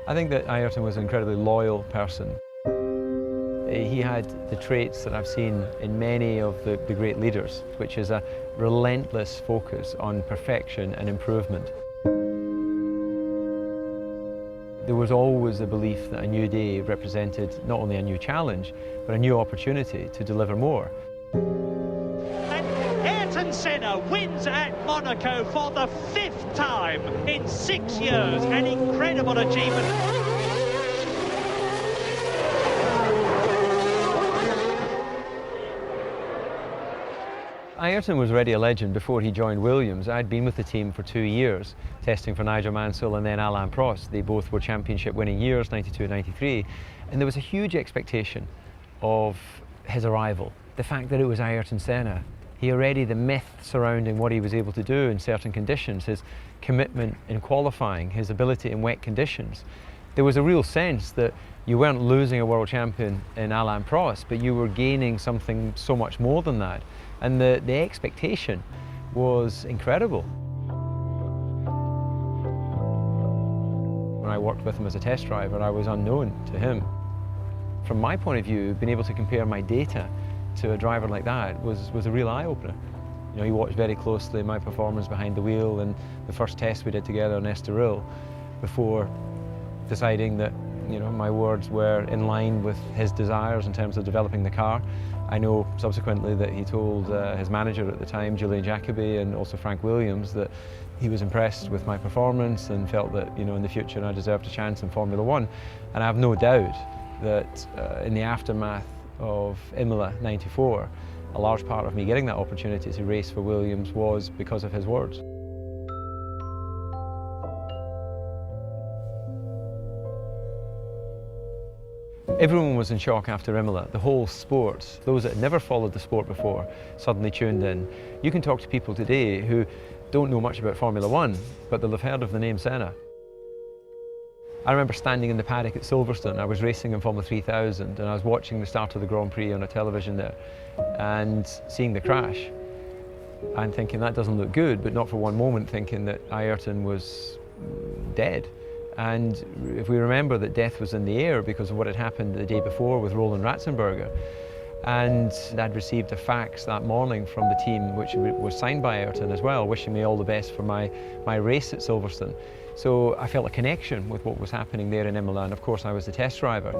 I think that Ayrton was an incredibly loyal person. He had the traits that I've seen in many of the great leaders, which is a relentless focus on perfection and improvement. There was always a belief that a new day represented not only a new challenge, but a new opportunity to deliver more. And Ayrton Senna wins at Monaco for the 5th time in 6 years. An incredible achievement. Ayrton was already a legend before he joined Williams. I'd been with the team for 2 years, testing for Nigel Mansell and then Alain Prost. They both were championship winning years, 92 and 93. And there was a huge expectation of his arrival. The fact that it was Ayrton Senna. The myth surrounding what he was able to do in certain conditions, his commitment in qualifying, his ability in wet conditions. There was a real sense that you weren't losing a world champion in Alain Prost, but you were gaining something so much more than that. And the expectation was incredible. When I worked with him as a test driver, I was unknown to him. From my point of view, being able to compare my data to a driver like that was a real eye-opener. You know, he watched very closely my performance behind the wheel and the first test we did together on Estoril before deciding that, you know, my words were in line with his desires in terms of developing the car. I know subsequently that he told his manager at the time, Julian Jacobi, and also Frank Williams, that he was impressed with my performance and felt that, you know, in the future I deserved a chance in Formula One. And I have no doubt that in the aftermath of Imola '94, a large part of me getting that opportunity to race for Williams was because of his words. Everyone was in shock after Imola. The whole sport, those that had never followed the sport before, suddenly tuned in. You can talk to people today who don't know much about Formula One, but they'll have heard of the name Senna. I remember standing in the paddock at Silverstone. I was racing in Formula 3000 and I was watching the start of the Grand Prix on a television there and seeing the crash and thinking that doesn't look good, but not for one moment thinking that Ayrton was dead. And if we remember that death was in the air because of what had happened the day before with Roland Ratzenberger, and I'd received a fax that morning from the team, which was signed by Ayrton as well, wishing me all the best for my race at Silverstone. So I felt a connection with what was happening there in Imola, and of course I was the test driver.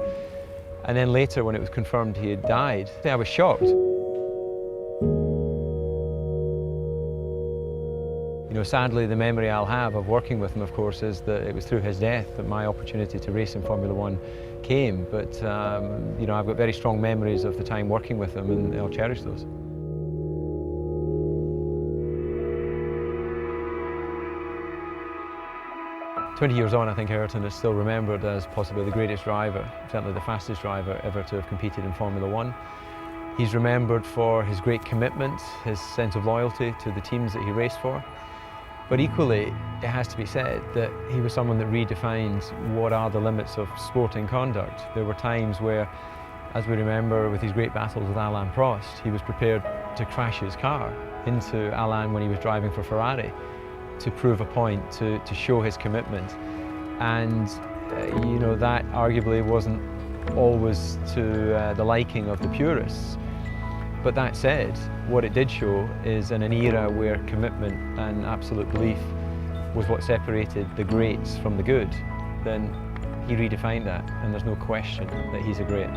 And then later, when it was confirmed he had died, I was shocked. You know, sadly, the memory I'll have of working with him, of course, is that it was through his death that my opportunity to race in Formula One came. But, you know, I've got very strong memories of the time working with him, and I'll cherish those. "20 years on, I think Ayrton is still remembered as possibly the greatest driver, certainly the fastest driver ever to have competed in Formula One. He's remembered for his great commitment, his sense of loyalty to the teams that he raced for. But equally, it has to be said that he was someone that redefined what are the limits of sporting conduct. There were times where, as we remember with his great battles with Alain Prost, he was prepared to crash his car into Alain when he was driving for Ferrari to prove a point, to show his commitment. And, you know, that arguably wasn't always to the liking of the purists. But that said, what it did show is in an era where commitment and absolute belief was what separated the greats from the good, then he redefined that, and there's no question that he's a great.